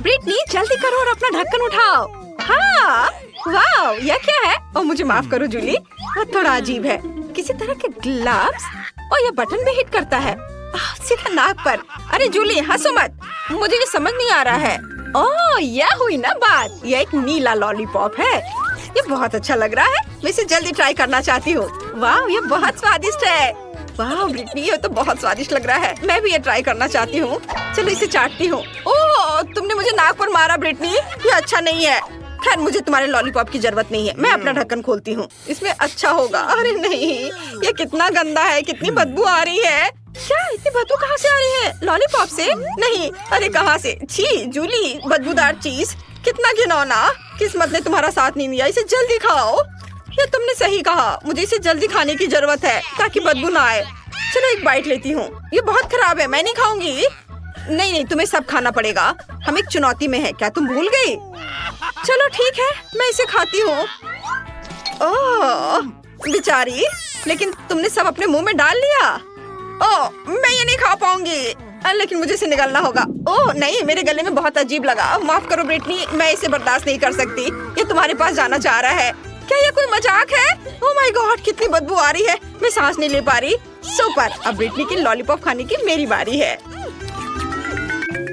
Britney जल्दी करो और अपना ढक्कन उठाओ। हाँ, वाह, यह क्या है? ओ मुझे माफ करो जूली, थोड़ा अजीब है। किसी तरह के ग्लव्स और यह बटन भी हिट करता है सीधा नाक पर। अरे जूली हंसो मत, मुझे ये समझ नहीं आ रहा है। ओह यह हुई ना बात, यह एक नीला लॉलीपॉप है। ये बहुत अच्छा लग रहा है, मैं इसे जल्दी ट्राई करना चाहती हूँ। वाह ये बहुत स्वादिष्ट है। वाह ब्रिटनी ये तो बहुत स्वादिष्ट लग रहा है, मैं भी ये ट्राई करना चाहती हूँ। चलो इसे चाटती हूँ। ओह तुमने मुझे नाक पर मारा ब्रिटनी, ये अच्छा नहीं है। खैर मुझे तुम्हारे लॉलीपॉप की जरूरत नहीं है, मैं अपना ढक्कन खोलती हूँ, इसमें अच्छा होगा। अरे नहीं, ये कितना गंदा है, कितनी बदबू आ रही है। क्या इतनी बदबू कहाँ से आ रही है? लॉलीपॉप से? नहीं, अरे कहाँ से? छी जूली, बदबूदार चीज, कितना घिनौना। किस्मत ने तुम्हारा साथ नहीं दिया, इसे जल्दी खाओ। ये तुमने सही कहा, मुझे इसे जल्दी खाने की जरूरत है ताकि बदबू ना आए। चलो एक बाइट लेती हूँ। ये बहुत खराब है, मैं नहीं खाऊंगी। नहीं नहीं, तुम्हें सब खाना पड़ेगा, हम एक चुनौती में है, क्या तुम भूल गई? चलो ठीक है, मैं इसे खाती हूँ। ओह बेचारी, लेकिन तुमने सब अपने मुंह में डाल लिया। ओह मैं ये नहीं खा पाऊंगी, लेकिन मुझे इसे निगलना होगा। ओह नहीं, मेरे गले में बहुत अजीब लगा, माफ करो ब्रिटनी, मैं इसे बर्दाश्त नहीं कर सकती। ये तुम्हारे पास जाना चाह रहा है। क्या ये कोई मजाक है? ओह माय गॉड, कितनी बदबू आ रही है, मैं सांस नहीं ले पा रही। सुपर, अब ब्रिटनी की लॉलीपॉप खाने की मेरी बारी है।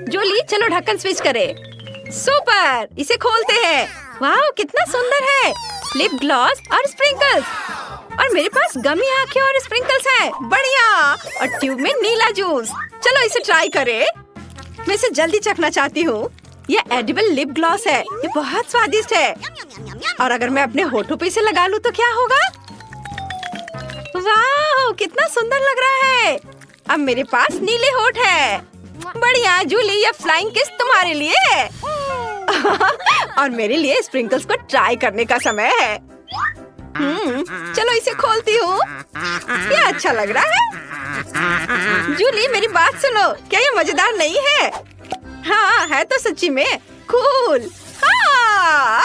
जूली चलो ढक्कन स्विच करें। सुपर, इसे खोलते हैं। वाह कितना सुंदर है, लिप ग्लॉस और स्प्रिंकल्स, और मेरे पास गमी आंखें और स्प्रिंकल्स हैं। बढ़िया, और ट्यूब में नीला जूस। चलो इसे ट्राई करें, मैं इसे जल्दी चखना चाहती हूँ। ये एडिबल लिप ग्लॉस है, ये बहुत स्वादिष्ट है, और अगर मैं अपने होठों पे इसे लगा लूँ तो क्या होगा? वाह कितना सुंदर लग रहा है। अब मेरे पास नीले होठ है। बढ़िया जूली, ये फ्लाइंग किस तुम्हारे लिए है। और मेरे लिए स्प्रिंकल्स को ट्राई करने का समय है। चलो इसे खोलती हूँ, ये अच्छा लग रहा है। जूली मेरी बात सुनो, क्या ये मजेदार नहीं है? हाँ है तो सच्ची में कूल। हाँ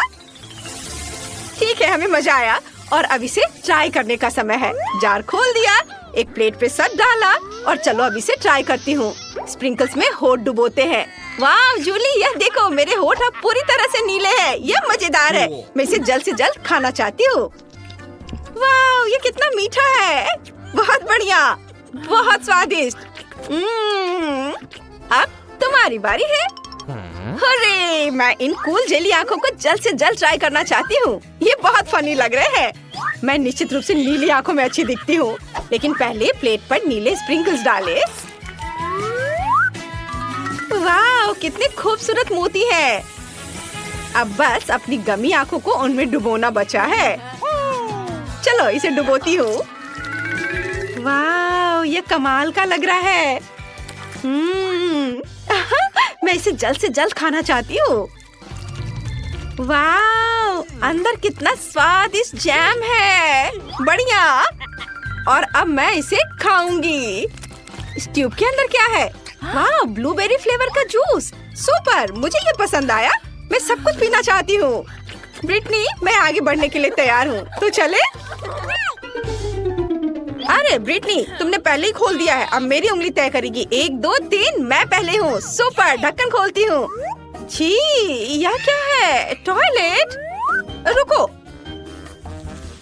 ठीक है, हमें मजा आया, और अब इसे ट्राई करने का समय है। जार खोल दिया, एक प्लेट पे सब डाला, और चलो अब इसे ट्राई करती हूँ। स्प्रिंकल्स में होठ डुबोते हैं। वाह जूली, यह देखो मेरे होठ अब पूरी तरह से नीले हैं, यह मजेदार है। मैं इसे जल्द से जल्द खाना चाहती हूँ। वाह ये कितना मीठा है, बहुत बढ़िया, बहुत स्वादिष्ट। अब तुम्हारी बारी है। अरे मैं इन कूल जेली आंखों को जल्द से जल्द ट्राई करना चाहती हूँ, ये बहुत फनी लग रहे हैं। मैं निश्चित रूप से नीली आंखों में अच्छी दिखती हूँ, लेकिन पहले प्लेट पर नीले स्प्रिंकल्स डाले। वाह कितने खूबसूरत मोती है। अब बस अपनी गमी आंखों को उनमें डुबोना बचा है। चलो इसे डुबोती हूँ। वाह ये कमाल का लग रहा है। मैं इसे जल्द से जल्द खाना चाहती हूँ। वाह अंदर कितना स्वादिष्ट जैम है, बढ़िया। और अब मैं इसे खाऊंगी। इस ट्यूब के अंदर क्या है? वाह ब्लूबेरी फ्लेवर का जूस, सुपर, मुझे ये पसंद आया। मैं सब कुछ पीना चाहती हूँ। ब्रिटनी मैं आगे बढ़ने के लिए तैयार हूँ, तो चले? अरे ब्रिटनी तुमने पहले ही खोल दिया है, अब मेरी उंगली तय करेगी। 1 2 3, मैं पहले हूँ। सुपर, ढक्कन खोलती हूँ। छी यह क्या है? टॉयलेट? रुको,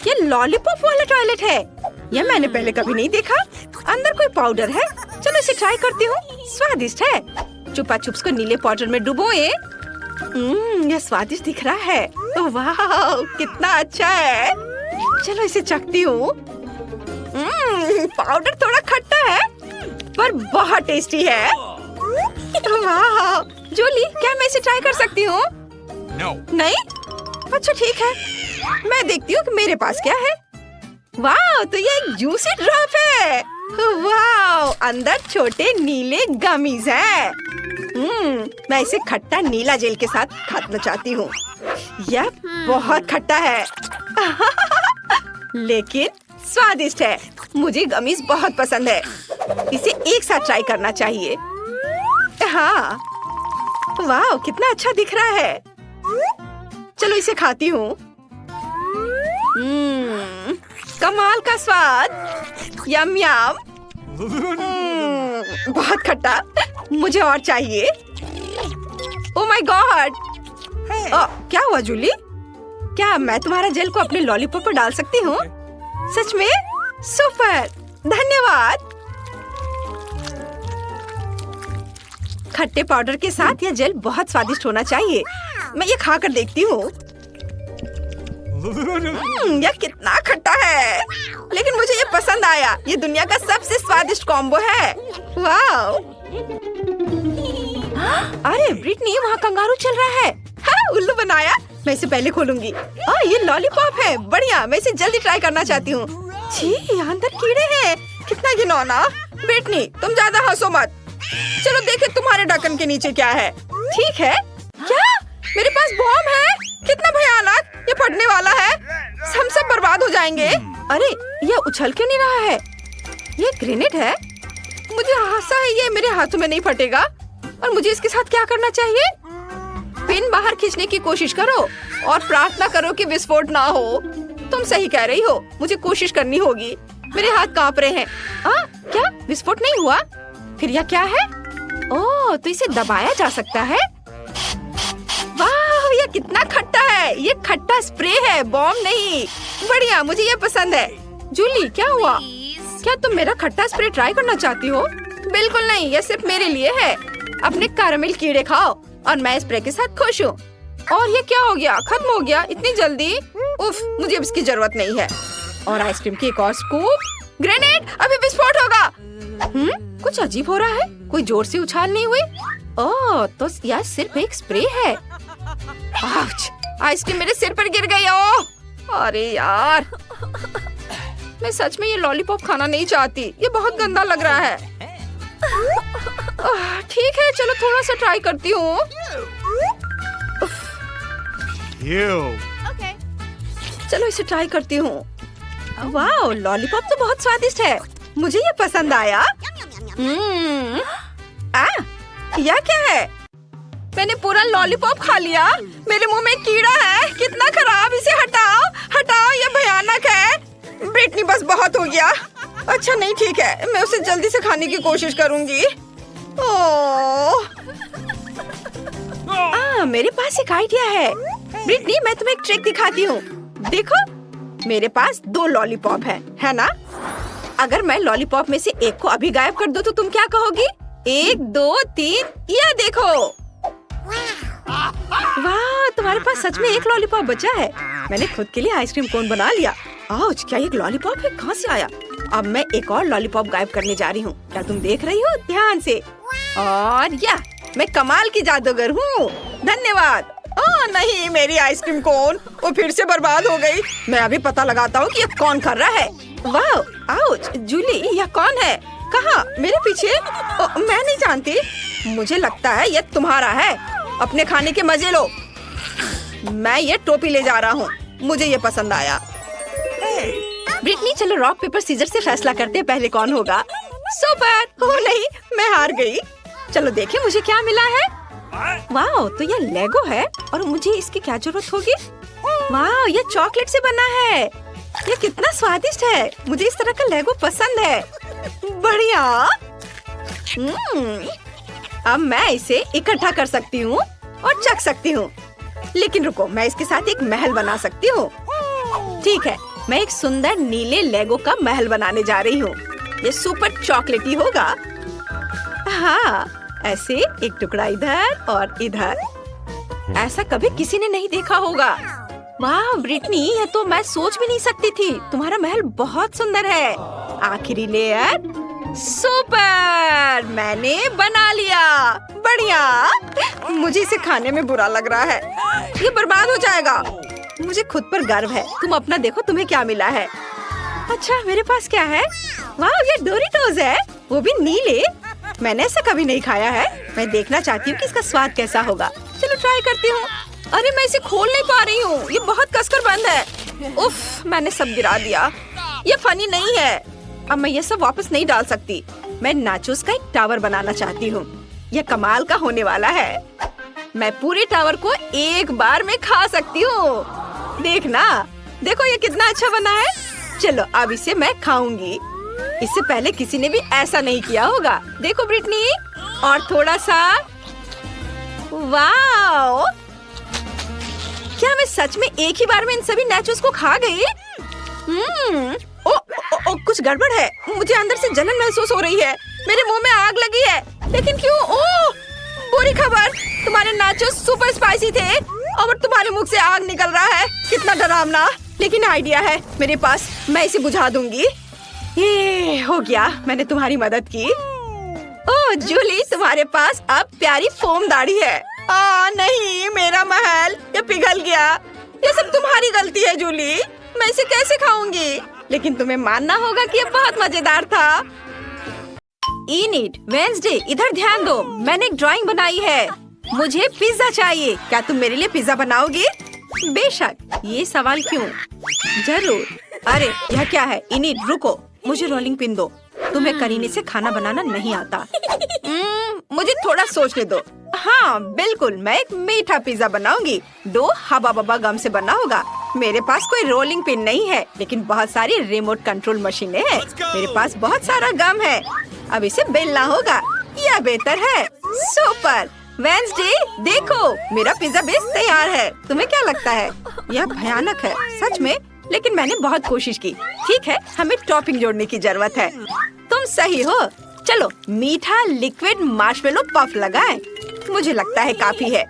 ये लॉलीपॉप वाला टॉयलेट है, यह मैंने पहले कभी नहीं देखा। अंदर कोई पाउडर है, चलो इसे ट्राई करती हूँ। स्वादिष्ट है। चुपा चुप्स को नीले पाउडर में डुबोए। यह स्वादिष्ट दिख रहा है। वाह कितना अच्छा है। चलो इसे चखती हूँ। पाउडर थोड़ा खट्टा है, पर बहुत टेस्टी है। वाह जूली, क्या मैं इसे ट्राई कर सकती हूँ? नहीं? अच्छा ठीक है, मैं देखती हूँ कि मेरे पास क्या है। वाह तो ये एक जूसी ड्रॉप है। वाह अंदर छोटे नीले गमीज हैं। मैं इसे खट्टा नीला जेल के साथ खाना चाहती हूँ। यह बहुत खट्टा है लेकिन स्वादिष्ट है। मुझे गमीज बहुत पसंद है, इसे एक साथ ट्राई करना चाहिए। हाँ वाह कितना अच्छा दिख रहा है। चलो इसे खाती हूँ। कमाल का स्वाद, यम यम। बहुत खट्टा, मुझे और चाहिए। Oh my God! क्या हुआ जूली? क्या मैं तुम्हारा जेल को अपने लॉलीपॉप पर डाल सकती हूँ? सच में? सुपर! धन्यवाद। खट्टे पाउडर के साथ यह जेल बहुत स्वादिष्ट होना चाहिए। मैं ये खाकर देखती हूँ। यह कितना खट्टा है, लेकिन मुझे ये पसंद आया। ये दुनिया का सबसे स्वादिष्ट कॉम्बो है। वाओ! अरे ब्रिटनी, वहाँ कंगारू चल रहा है। हाँ, उल्लू बनाया। मैं इसे पहले खोलूंगी। ये लॉलीपॉप है। बढ़िया, मैं इसे जल्दी ट्राई करना चाहती हूँ। छी, अंदर कीड़े हैं। कितना घिनौना। ब्रिटनी, तुम ज्यादा हंसो मत। चलो देखे तुम्हारे ढक्कन के नीचे क्या है। ठीक है। क्या मेरे पास बॉम्ब है? कितना भयानक! ये फटने वाला है। हम सब बर्बाद हो जाएंगे। अरे, यह उछल क्यों नहीं रहा है? ये ग्रेनेड है। मुझे आशा है ये मेरे हाथों में नहीं फटेगा। और मुझे इसके साथ क्या करना चाहिए? पिन बाहर खींचने की कोशिश करो और प्रार्थना करो कि विस्फोट ना हो। तुम सही कह रही हो, मुझे कोशिश करनी होगी। मेरे हाथ कांप रहे हैं। क्या विस्फोट नहीं हुआ? फिर यह क्या है? ओह, तो इसे दबाया जा सकता है। वाह, यह कितना खट्टा है। ये खट्टा स्प्रे है, बॉम्ब नहीं। बढ़िया, मुझे ये पसंद है। जूली, क्या हुआ? क्या तुम मेरा खट्टा स्प्रे ट्राई करना चाहती हो? बिल्कुल नहीं, यह सिर्फ मेरे लिए है। अपने कैरामेल कीड़े खाओ और मैं स्प्रे के साथ खुश हूँ। और ये क्या हो गया? खत्म हो गया इतनी जल्दी? उफ, मुझे अब इसकी जरूरत नहीं है। और आइसक्रीम की एक और स्कूप। ग्रेनेड, अभी विस्फोट होगा। कुछ अजीब हो रहा है। कोई जोर से उछाल नहीं हुई। ओह, तो यह सिर्फ एक स्प्रे है। आउच! आइसक्रीम मेरे सिर पर गिर गई। ओह, अरे यार, मैं सच में ये लॉलीपॉप खाना नहीं चाहती। ये बहुत गंदा लग रहा है। ठीक है, चलो थोड़ा सा ट्राई करती हूँ। चलो इसे ट्राई करती हूँ। वाह, लॉलीपॉप तो बहुत स्वादिष्ट है। मुझे ये पसंद आया। यह क्या है? मैंने पूरा लॉलीपॉप खा लिया। मेरे मुंह में कीड़ा है। कितना खराब! इसे हटाओ, हटाओ, ये भयानक है। ब्रिटनी, बस बहुत हो गया। अच्छा नहीं, ठीक है, मैं उसे जल्दी से खाने की कोशिश करूंगी। मेरे पास एक आइडिया है। ब्रिटनी, मैं तुम्हें एक ट्रिक दिखाती हूँ। देखो, मेरे पास 2 लॉलीपॉप है ना? अगर मैं लॉलीपॉप में से एक को अभी गायब कर दूँ तो तुम क्या कहोगी? 1, 2, 3, यह देखो। वाह, तुम्हारे पास सच में एक लॉलीपॉप बचा है। मैंने खुद के लिए आइसक्रीम कोन बना लिया। आउच, क्या एक लॉलीपॉप है? कहाँ से आया? अब मैं एक और लॉलीपॉप गायब करने जा रही हूँ। क्या तुम देख रही हो? ध्यान से। और यह, मैं कमाल की जादूगर हूँ। धन्यवाद। नहीं, मेरी आइसक्रीम कोन वो फिर से बर्बाद हो गई। मैं अभी पता लगाता हूँ कि ये कौन कर रहा है। वाह, आउच! जूली, यह कौन है? कहाँ? मेरे पीछे? मैं नहीं जानती। मुझे लगता है ये तुम्हारा है। अपने खाने के मजे लो। मैं ये टोपी ले जा रहा हूँ। मुझे ये पसंद आया। ब्रिटनी, चलो रॉक पेपर सीजर से फैसला करते हैं पहले कौन होगा। सुपर! ओह नहीं, मैं हार गई। चलो देखें मुझे क्या मिला है। वाह, तो ये लेगो है और मुझे इसकी क्या जरूरत होगी? वाह, ये चॉकलेट से बना है। ये कितना स्वादिष्ट है। मुझे इस तरह का लेगो पसंद है। बढ़िया। अब मैं इसे इकट्ठा कर सकती हूँ और चख सकती हूँ। लेकिन रुको, मैं इसके साथ एक महल बना सकती हूँ। ठीक है, मैं एक सुंदर नीले लेगो का महल बनाने जा रही हूँ। ये सुपर चॉकलेटी होगा। हाँ, ऐसे एक टुकड़ा इधर और इधर। ऐसा कभी किसी ने नहीं देखा होगा। वाह ब्रिटनी, ये तो मैं सोच भी नहीं सकती थी। तुम्हारा महल बहुत सुंदर है। आखिरी लेयर। सुपर! मैंने बना लिया। बढ़िया। मुझे इसे खाने में बुरा लग रहा है। ये बर्बाद हो जाएगा। मुझे खुद पर गर्व है। तुम अपना देखो, तुम्हें क्या मिला है। अच्छा, मेरे पास क्या है? वाह, ये डोरिटोज है, वो भी नीले। मैंने ऐसा कभी नहीं खाया है। मैं देखना चाहती हूँ कि इसका स्वाद कैसा होगा। चलो ट्राई करती हूँ। अरे, मैं इसे खोल नहीं पा रही हूँ। ये बहुत कसकर बंद है। उफ, मैंने सब गिरा दिया। ये फनी नहीं है। अब मैं ये सब वापस नहीं डाल सकती। मैं नाचोस का एक टावर बनाना चाहती हूँ। यह कमाल का होने वाला है। मैं पूरे टावर को एक बार में खा सकती हूँ। देखना, देखो ये कितना अच्छा बना है। चलो अब इसे मैं खाऊंगी। इससे पहले किसी ने भी ऐसा नहीं किया होगा। देखो ब्रिटनी, और थोड़ा सा। वाह, वाओ! क्या मैं सच में एक ही बार में इन सभी नाचोस को खा गई? कुछ गड़बड़ है। मुझे अंदर से जलन महसूस हो रही है। मेरे मुंह में आग लगी है। लेकिन क्यों? बुरी खबर, तुम्हारे नाचोस सुपर स्पाइसी थे और तुम्हारे मुख से आग निकल रहा है। कितना डरावना। लेकिन आइडिया है मेरे पास, मैं इसे बुझा दूंगी। ये हो गया, मैंने तुम्हारी मदद की। ओह जूली, तुम्हारे पास अब प्यारी फोम दाढ़ी है। नहीं, मेरा महल ये पिघल गया। ये सब तुम्हारी गलती है जूली। मैं इसे कैसे खाऊंगी? लेकिन तुम्हें मानना होगा कि ये बहुत मजेदार था। इनिट, वेंसडे, इधर ध्यान दो। मैंने एक ड्राइंग बनाई है। मुझे पिज्जा चाहिए। क्या तुम मेरे लिए पिज्जा बनाओगी? बेशक। ये सवाल क्यों? जरूर। अरे यह क्या है? इनिट रुको, मुझे रोलिंग पिन दो। तुम्हें करीने से खाना बनाना नहीं आता। मुझे थोड़ा सोचने दो। हाँ बिल्कुल, मैं एक मीठा पिज्जा बनाऊंगी। डो हबा बबा गम से बना होगा। मेरे पास कोई रोलिंग पिन नहीं है, लेकिन बहुत सारी रिमोट कंट्रोल मशीनें हैं। मेरे पास बहुत सारा गम है। अब इसे बेलना होगा। यह बेहतर है। सुपर। वेंसडे देखो, मेरा पिज्जा बेस तैयार है। तुम्हें क्या लगता है? यह भयानक है सच में, लेकिन मैंने बहुत कोशिश की। ठीक है, हमें टॉपिंग जोड़ने की जरूरत है। तुम सही हो। चलो मीठा लिक्विड मार्शमेलो पफ लगाएं। मुझे लगता है काफी है।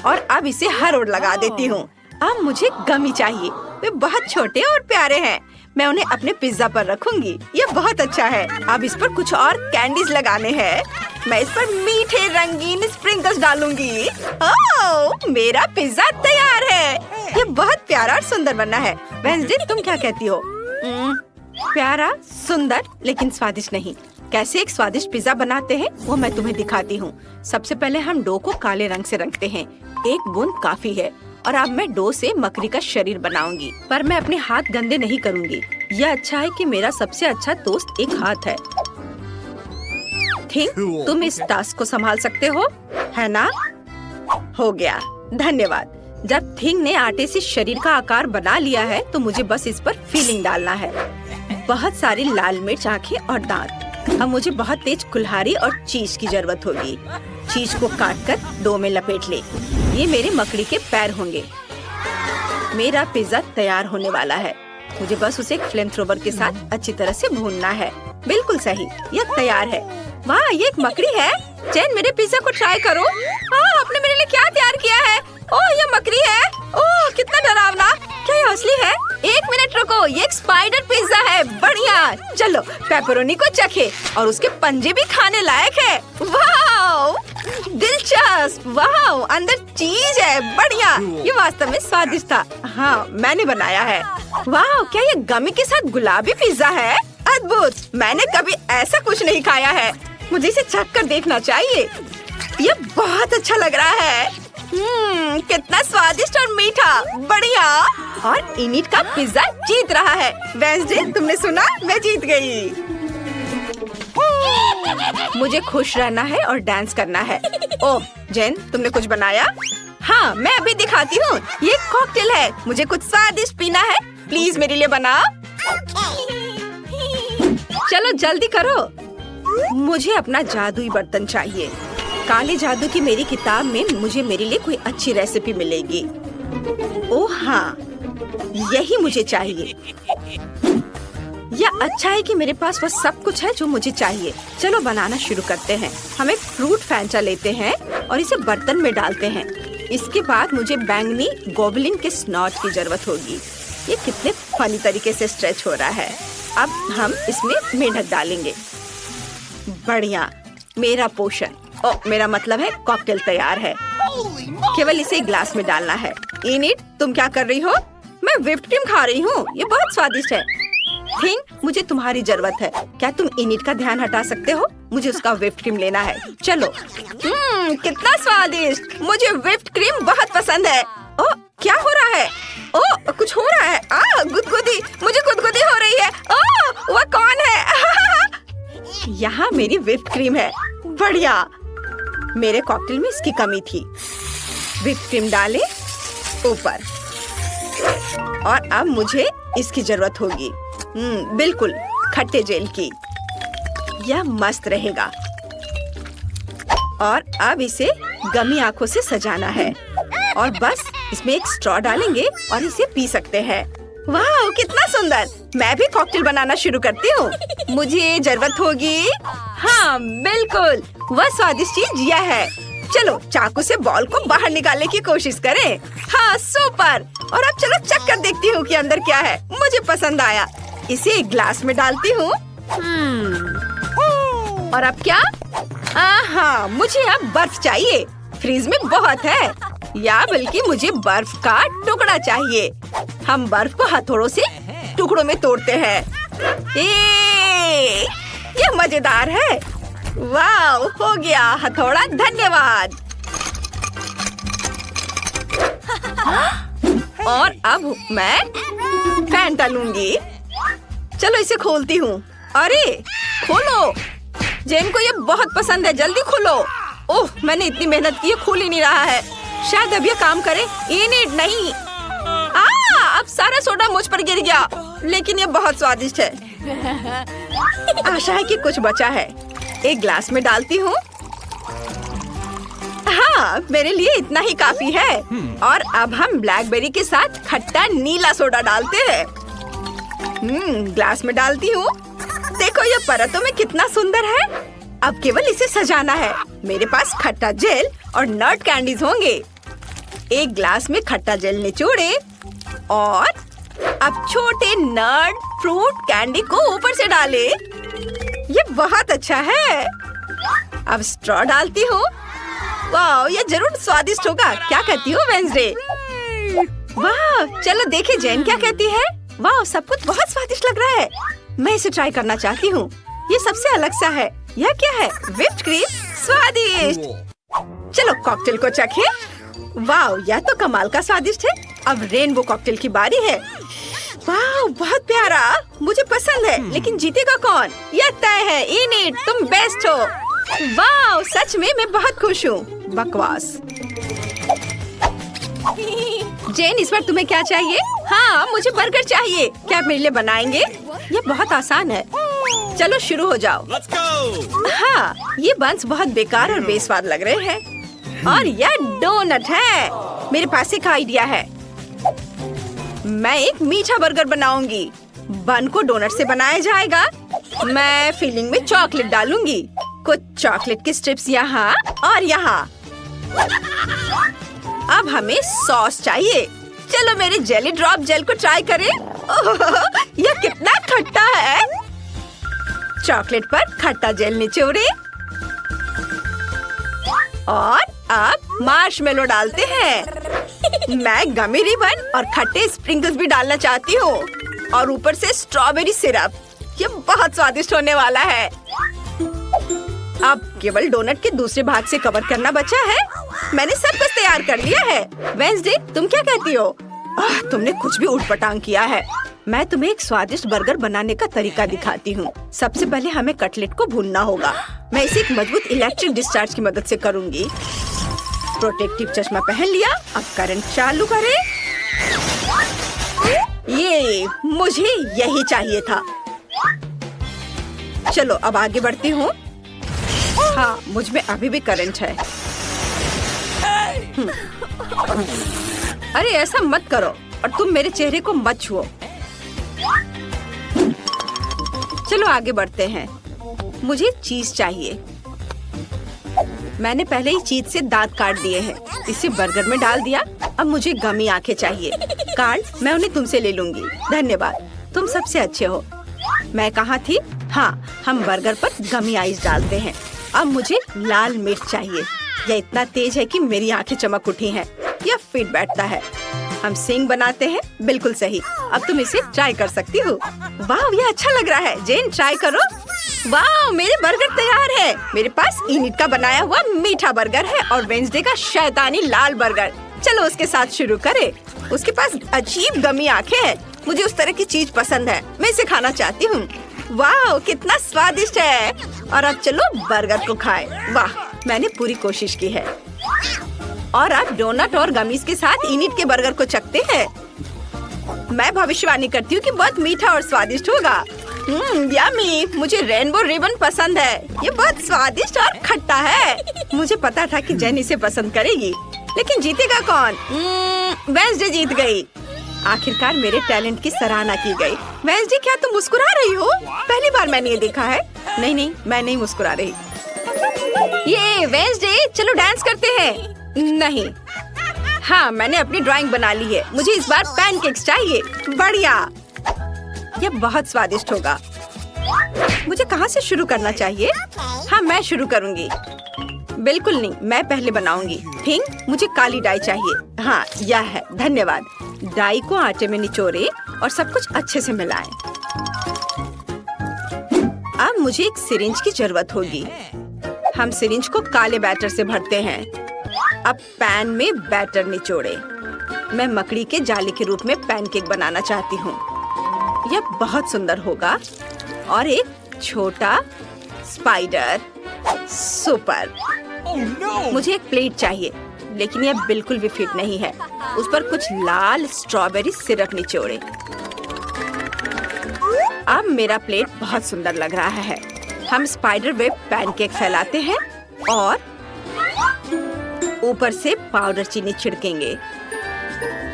और अब इसे हर ओर लगा देती हूँ। अब मुझे गमी चाहिए। वे बहुत छोटे और प्यारे हैं। मैं उन्हें अपने पिज्जा पर रखूंगी। यह बहुत अच्छा है। अब इस पर कुछ और कैंडीज लगाने हैं। मैं इस पर मीठे रंगीन स्प्रिंकल्स डालूंगी। ओह, मेरा पिज्जा तैयार है। ये बहुत प्यारा और सुंदर बना है। वेंसडे, तुम क्या कहती हो? प्यारा, सुंदर, लेकिन स्वादिष्ट नहीं। कैसे एक स्वादिष्ट पिज्जा बनाते हैं वो मैं तुम्हें दिखाती हूँ। सबसे पहले हम डो को काले रंग से रंगते हैं। एक बूंद काफी है। और अब मैं डो से मकड़ी का शरीर बनाऊंगी, पर मैं अपने हाथ गंदे नहीं करूंगी। यह अच्छा है कि मेरा सबसे अच्छा दोस्त एक हाथ है। थिंक, तुम इस टास्क को संभाल सकते हो, है ना? हो गया, धन्यवाद। जब थिंग ने आटे से शरीर का आकार बना लिया है, तो मुझे बस इस पर फीलिंग डालना है। बहुत सारी लाल मिर्च, आँखें और दांत। अब मुझे बहुत तेज कुल्हाड़ी और चीज की जरूरत होगी। चीज को काटकर डो में लपेट ले। ये मेरे मकड़ी के पैर होंगे। मेरा पिज्जा तैयार होने वाला है। मुझे बस उसे एक फ्लेम थ्रोवर के साथ अच्छी तरह से भूनना है। बिल्कुल सही, यह तैयार है। वाह, ये एक मकड़ी है। जेन, मेरे पिज्जा को ट्राई करो। आपने मेरे लिए क्या तैयार किया है? ओह, ये मकड़ी है। ओह, कितना डरावना। क्या ये असली है? एक मिनट रुको, ये एक स्पाइडर पिज्जा है। बढ़िया। चलो पेपरोनी को चखे, और उसके पंजे भी खाने लायक है। वाह, दिलचस्प। वाह, अंदर चीज है। बढ़िया, ये वास्तव में स्वादिष्ट था। हाँ, मैंने बनाया है। वाह, क्या ये गमी के साथ गुलाबी पिज्जा है? अद्भुत। मैंने कभी ऐसा कुछ नहीं खाया है। मुझे इसे चख कर देखना चाहिए। ये बहुत अच्छा लग रहा है। कितना स्वादिष्ट और मीठा। बढ़िया। और इनिट का पिज्जा जीत रहा है। वेंसडे, तुमने सुना? मैं जीत गई। मुझे खुश रहना है और डांस करना है। ओह जेन, तुमने कुछ बनाया? हाँ, मैं अभी दिखाती हूँ। ये कॉकटेल है। मुझे कुछ स्वादिष्ट पीना है। प्लीज मेरे लिए बना। चलो जल्दी करो। मुझे अपना जादुई बर्तन चाहिए। काले जादू की मेरी किताब में मुझे मेरे लिए कोई अच्छी रेसिपी मिलेगी। ओह हाँ, यही मुझे चाहिए। यह अच्छा है कि मेरे पास वह सब कुछ है जो मुझे चाहिए। चलो बनाना शुरू करते हैं। हम एक फ्रूट फैंटा लेते हैं और इसे बर्तन में डालते हैं। इसके बाद मुझे बैंगनी गोबलिन के स्नॉट की जरूरत होगी। ये कितने फनी तरीके से स्ट्रेच हो रहा है। अब हम इसमें मेंढक डालेंगे। बढ़िया, मेरा पोषण, मेरा मतलब है कॉकटेल तैयार है। केवल इसे ग्लास में डालना है। इनिट, तुम क्या कर रही हो? मैं व्हिप्ड क्रीम खा रही हूँ। ये बहुत स्वादिष्ट है। थिंग, मुझे तुम्हारी जरूरत है। क्या तुम इनिट का ध्यान हटा सकते हो? मुझे उसका व्हिप्ड क्रीम लेना है। चलो। कितना स्वादिष्ट। मुझे व्हिप्ड क्रीम बहुत पसंद है। ओह, क्या हो रहा है? ओह, कुछ हो रहा है। गुदगुदी, मुझे गुदगुदी हो रही है। ओह, वह कौन है? यहाँ मेरी व्हिप्ड क्रीम है। बढ़िया। मेरे कॉकटेल में इसकी कमी थी। व्हिप्ड क्रीम डालें ऊपर। और अब मुझे इसकी जरूरत होगी। बिल्कुल, खट्टे जेल की। यह मस्त रहेगा। और अब इसे गमी आंखों से सजाना है और बस इसमें एक स्ट्रॉ डालेंगे और इसे पी सकते हैं। वाह, कितना सुंदर। मैं भी कॉकटेल बनाना शुरू करती हूँ। मुझे जरूरत होगी। हाँ बिल्कुल, वह स्वादिष्ट चीज यह है। चलो चाकू से बॉल को बाहर निकालने की कोशिश करें। हाँ सुपर। और अब चलो चख कर देखती हूँ कि अंदर क्या है। मुझे पसंद आया। इसे एक ग्लास में डालती हूँ। और अब क्या? हाँ, मुझे अब बर्फ चाहिए। फ्रीज में बहुत है, या बल्कि मुझे बर्फ का टुकड़ा चाहिए। हम बर्फ को हथौड़ों से टुकड़ों में तोड़ते हैं। ये मजेदार है। वाह, हो गया हथौड़ा। धन्यवाद। और अब मैं फैंटा लूंगी। चलो इसे खोलती हूँ। अरे खोलो, जेन को ये बहुत पसंद है। जल्दी खोलो। ओह, मैंने इतनी मेहनत की, खुल ही नहीं रहा है। शायद अब ये काम करे। इनिट नहीं। अब सारा सोडा मुझ पर गिर गया, लेकिन ये बहुत स्वादिष्ट है। आशा है कि कुछ बचा है। एक ग्लास में डालती हूँ। हाँ, मेरे लिए इतना ही काफी है। और अब हम ब्लैकबेरी के साथ खट्टा नीला सोडा डालते हैं। ग्लास में डालती हूँ। देखो ये परतों में कितना सुंदर है। अब केवल इसे सजाना है। मेरे पास खट्टा जेल और नट कैंडीज होंगे। एक ग्लास में खट्टा जेल निचोड़े और अब छोटे नट फ्रूट कैंडी को ऊपर से डाले। ये बहुत अच्छा है। अब स्ट्रॉ डालती हूँ। वाह, ये जरूर स्वादिष्ट होगा। क्या कहती हो वेंसडे? वाह, चलो देखे जेन क्या कहती है। वाह, सब कुछ बहुत स्वादिष्ट लग रहा है। मैं इसे ट्राई करना चाहती हूँ। ये सबसे अलग सा है। यह क्या है? Whipped cream. स्वादिष्ट। चलो कॉकटेल को चखें। वाह, यह तो कमाल का स्वादिष्ट है। अब रेनबो कॉकटेल की बारी है। वाह, बहुत प्यारा। मुझे पसंद है, लेकिन जीतेगा कौन? यह तय है। इनिट, तुम बेस्ट हो। वाह, सच में मैं बहुत खुश हूँ। बकवास। जेन, इस बार तुम्हें क्या चाहिए? हाँ, मुझे बर्गर चाहिए। क्या आप मेरे लिए बनाएंगे? ये बहुत आसान है। चलो शुरू हो जाओ। हाँ, ये बंस बहुत बेकार और बेस्वाद लग रहे हैं। और यह डोनट है। मेरे पास एक आइडिया है। मैं एक मीठा बर्गर बनाऊंगी। बन को डोनट से बनाया जाएगा। मैं फिलिंग में चॉकलेट डालूंगी। कुछ चॉकलेट की स्ट्रिप्स यहाँ और यहाँ। अब हमें सॉस चाहिए। चलो मेरे जेली ड्रॉप जेल को ट्राई करें। यह कितना खट्टा है। चॉकलेट पर खट्टा जेल निचोड़े और अब मार्शमेलो डालते हैं। मैं गमी रिबन और खट्टे स्प्रिंकल्स भी डालना चाहती हूँ और ऊपर से स्ट्रॉबेरी सिरप। ये बहुत स्वादिष्ट होने वाला है। अब केवल डोनट के दूसरे भाग से कवर करना बचा है। मैंने सब कुछ तैयार कर लिया है। वेंसडे, तुम क्या कहती हो? तुमने कुछ भी उठपटांग किया है। मैं तुम्हें एक स्वादिष्ट बर्गर बनाने का तरीका दिखाती हूँ। सबसे पहले हमें कटलेट को भूनना होगा। मैं इसे एक मजबूत इलेक्ट्रिक डिस्चार्ज की मदद से करूँगी। प्रोटेक्टिव चश्मा पहन लिया। अब करंट चालू करें। ये मुझे यही चाहिए था। चलो अब आगे बढ़ती हूँ। हाँ, मुझ में अभी भी करंट है। अरे ऐसा मत करो और तुम मेरे चेहरे को मत छुओ। चलो आगे बढ़ते हैं। मुझे चीज चाहिए। मैंने पहले ही चीज से दांत काट दिए हैं। इसे बर्गर में डाल दिया। अब मुझे गमी आंखें चाहिए। कार्ड मैं उन्हें तुमसे ले लूंगी। धन्यवाद, तुम सबसे अच्छे हो। मैं कहाँ थी? हाँ, हम बर्गर पर गमी आइस डालते हैं। अब मुझे लाल मिर्च चाहिए। यह इतना तेज है कि मेरी आंखें चमक उठी हैं। यह फिट बैठता है। हम सिंग बनाते हैं। बिल्कुल सही। अब तुम इसे ट्राई कर सकती हो। वाह, यह अच्छा लग रहा है। जेन, ट्राई करो। वाह, मेरे बर्गर तैयार है। मेरे पास इनिट का बनाया हुआ मीठा बर्गर है और वेंसडे का शैतानी लाल बर्गर। चलो उसके साथ शुरू करें। उसके पास अजीब गमी आंखें हैं। मुझे उस तरह की चीज पसंद है। मैं इसे खाना चाहती हूँ। वाह, कितना स्वादिष्ट है। और अब चलो बर्गर को खाएं। वाह, मैंने पूरी कोशिश की है। और अब डोनट और गमीज के साथ इनिट के बर्गर को चखते हैं। मैं भविष्यवाणी करती हूँ कि बहुत मीठा और स्वादिष्ट होगा। यम्मी, मुझे रेनबो रिबन पसंद है। ये बहुत स्वादिष्ट और खट्टा है। मुझे पता था कि जेन इसे पसंद करेगी, लेकिन जीतेगा कौन? वेंसडे जीत गई। आखिरकार मेरे टैलेंट की सराहना की गई। वेंसडे, क्या तुम मुस्कुरा रही हो? पहली बार मैंने ये देखा है। नहीं, मैं नहीं मुस्कुरा रही। ये वेंसडे, चलो डांस करते हैं। नहीं। हाँ, मैंने अपनी ड्राइंग बना ली है। मुझे इस बार पैनकेक्स चाहिए। बढ़िया, यह बहुत स्वादिष्ट होगा। मुझे कहाँ से शुरू करना चाहिए? हाँ, मैं शुरू करूँगी। बिल्कुल नहीं, मैं पहले बनाऊंगी। थिंक, मुझे काली डाई चाहिए। हाँ, यह है। धन्यवाद। डाई को आटे में निचोड़े और सब कुछ अच्छे से मिलाएं। अब मुझे एक सिरिंज की जरूरत होगी। हम सिरिंज को काले बैटर से भरते हैं। अब पैन में बैटर निचोड़े। मैं मकड़ी के जाले के रूप में पैनकेक बनाना चाहती हूँ। यह बहुत सुंदर होगा। और एक छोटा स्पाइडर। सुपर। मुझे एक प्लेट चाहिए, लेकिन यह बिल्कुल भी फिट नहीं है। उस पर कुछ लाल स्ट्रॉबेरी सिरप निचोड़े। अब मेरा प्लेट बहुत सुंदर लग रहा है। हम स्पाइडर वेब पैनकेक फैलाते हैं और ऊपर से पाउडर चीनी छिड़केंगे,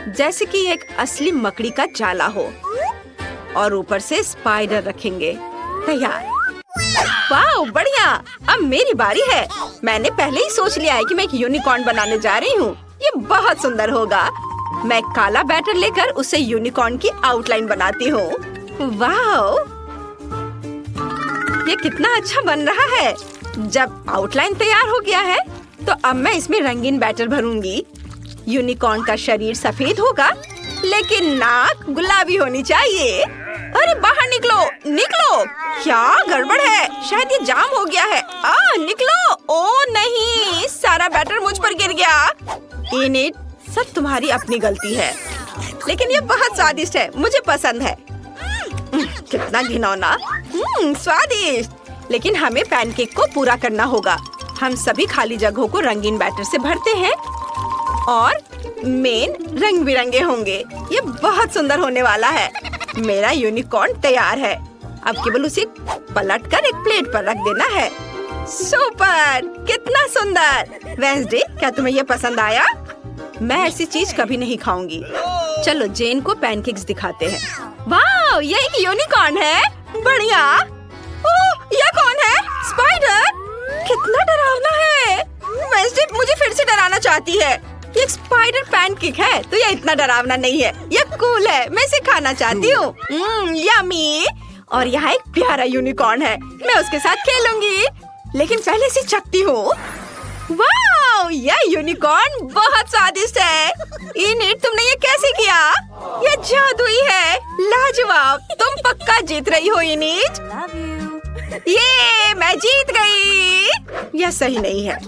जैसे कि एक असली मकड़ी का जाला हो। और ऊपर से स्पाइडर रखेंगे। तैयार। वाह, बढ़िया। अब मेरी बारी है। मैंने पहले ही सोच लिया है कि मैं एक यूनिकॉर्न बनाने जा रही हूँ। ये बहुत सुंदर होगा। मैं काला बैटर लेकर उसे यूनिकॉर्न की आउटलाइन बनाती हूँ। वाह, ये कितना अच्छा बन रहा है। जब आउटलाइन तैयार हो गया है, तो अब मैं इसमें रंगीन बैटर भरूंगी। यूनिकॉर्न का शरीर सफेद होगा, लेकिन नाक गुलाबी होनी चाहिए। अरे बाहर निकलो, निकलो। क्या गड़बड़ है? शायद ये जाम हो गया है। निकलो। ओ नहीं, सारा बैटर मुझ पर गिर गया। इनिट, सब तुम्हारी अपनी गलती है, लेकिन ये बहुत स्वादिष्ट है। मुझे पसंद है। कितना घिनौना। स्वादिष्ट। लेकिन हमें पैनकेक को पूरा करना होगा। हम सभी खाली जगहों को रंगीन बैटर से भरते हैं और मेन रंग बिरंगे होंगे। ये बहुत सुंदर होने वाला है। मेरा यूनिकॉर्न तैयार है। अब केवल उसे पलटकर एक प्लेट पर रख देना है। सुपर, कितना सुंदर। वेंसडे, क्या तुम्हें ये पसंद आया? मैं ऐसी चीज कभी नहीं खाऊंगी। चलो जेन को पैनकेक्स दिखाते हैं। वाह, ये एक यूनिकॉर्न है। बढ़िया। ओह, यह कौन है? स्पाइडर। कितना डरावना है। वेंसडे मुझे फिर से डराना चाहती है। ये एक स्पाइडर पैनकेक है, तो ये इतना डरावना नहीं है। ये कूल है। मैं इसे खाना चाहती हूँ। यम्मी। और यहाँ एक प्यारा यूनिकॉर्न है। मैं उसके साथ खेलूंगी, लेकिन पहले इसे चखती हूँ। वाह, यह यूनिकॉर्न बहुत स्वादिष्ट है। इनिट, तुमने ये कैसे किया? ये जादुई है। लाजवाब। तुम पक्का जीत रही हो इनिट। ये मैं जीत गई। यह सही नहीं है।